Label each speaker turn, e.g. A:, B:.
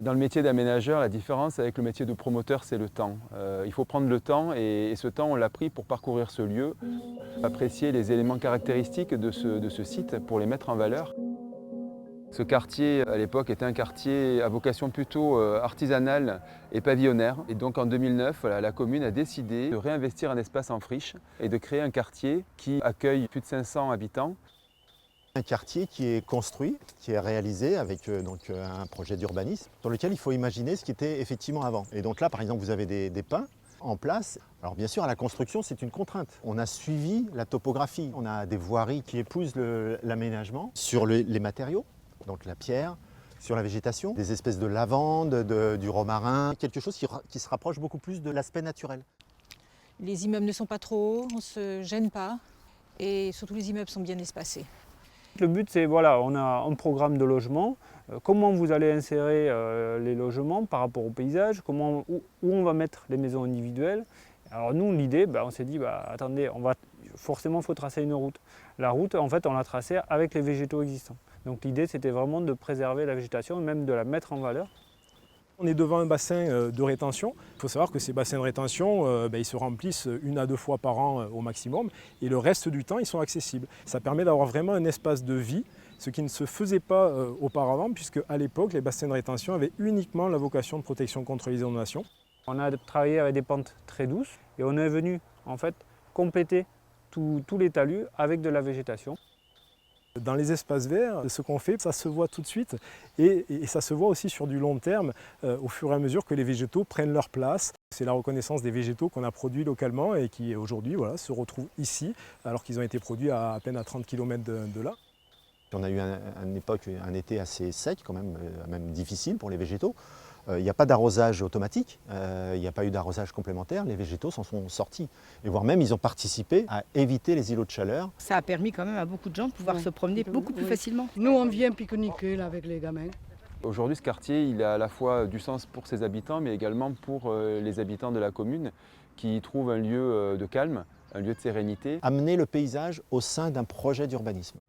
A: Dans le métier d'aménageur, la différence avec le métier de promoteur, c'est le temps. Il faut prendre le temps et ce temps, on l'a pris pour parcourir ce lieu, apprécier les éléments caractéristiques de ce site pour les mettre en valeur. Ce quartier, à l'époque, était un quartier à vocation plutôt artisanale et pavillonnaire. Et donc en 2009, voilà, la commune a décidé de réinvestir un espace en friche et de créer un quartier qui accueille plus de 500 habitants.
B: Un quartier qui est construit, qui est réalisé avec un projet d'urbanisme sur lequel il faut imaginer ce qui était effectivement avant. Et donc là, par exemple, vous avez des pins en place. Alors bien sûr, à la construction, c'est une contrainte. On a suivi la topographie. On a des voiries qui épousent l'aménagement sur les matériaux, donc la pierre, sur la végétation, des espèces de lavande, du romarin, quelque chose qui se rapproche beaucoup plus de l'aspect naturel.
C: Les immeubles ne sont pas trop hauts, on ne se gêne pas et surtout les immeubles sont bien espacés.
D: Le but, c'est voilà, on a un programme de logement. Comment vous allez insérer les logements par rapport au paysage, où on va mettre les maisons individuelles. Alors nous, l'idée, on s'est dit, attendez, forcément, il faut tracer une route. La route, en fait, on l'a tracée avec les végétaux existants. Donc l'idée, c'était vraiment de préserver la végétation et même de la mettre en valeur.
E: On est devant un bassin de rétention. Il faut savoir que ces bassins de rétention, ils se remplissent 1 à 2 fois par an au maximum et le reste du temps, ils sont accessibles. Ça permet d'avoir vraiment un espace de vie, ce qui ne se faisait pas auparavant, puisque à l'époque, les bassins de rétention avaient uniquement la vocation de protection contre les inondations.
D: On a travaillé avec des pentes très douces et on est venu en fait compléter tous les talus avec de la végétation.
E: Dans les espaces verts, ce qu'on fait, ça se voit tout de suite et ça se voit aussi sur du long terme au fur et à mesure que les végétaux prennent leur place. C'est la reconnaissance des végétaux qu'on a produits localement et qui aujourd'hui se retrouvent ici alors qu'ils ont été produits à peine à 30 km de là.
B: On a eu une époque, un été assez sec quand même difficile pour les végétaux. Il n'y a pas d'arrosage automatique, il n'y a pas eu d'arrosage complémentaire, les végétaux s'en sont sortis. Et voire même, ils ont participé à éviter les îlots de chaleur.
F: Ça a permis quand même à beaucoup de gens de pouvoir se promener beaucoup plus facilement.
G: Nous, on vient pique-niquer là, avec les gamins.
A: Aujourd'hui, ce quartier, il a à la fois du sens pour ses habitants, mais également pour les habitants de la commune qui y trouvent un lieu de calme, un lieu de sérénité.
B: Amener le paysage au sein d'un projet d'urbanisme.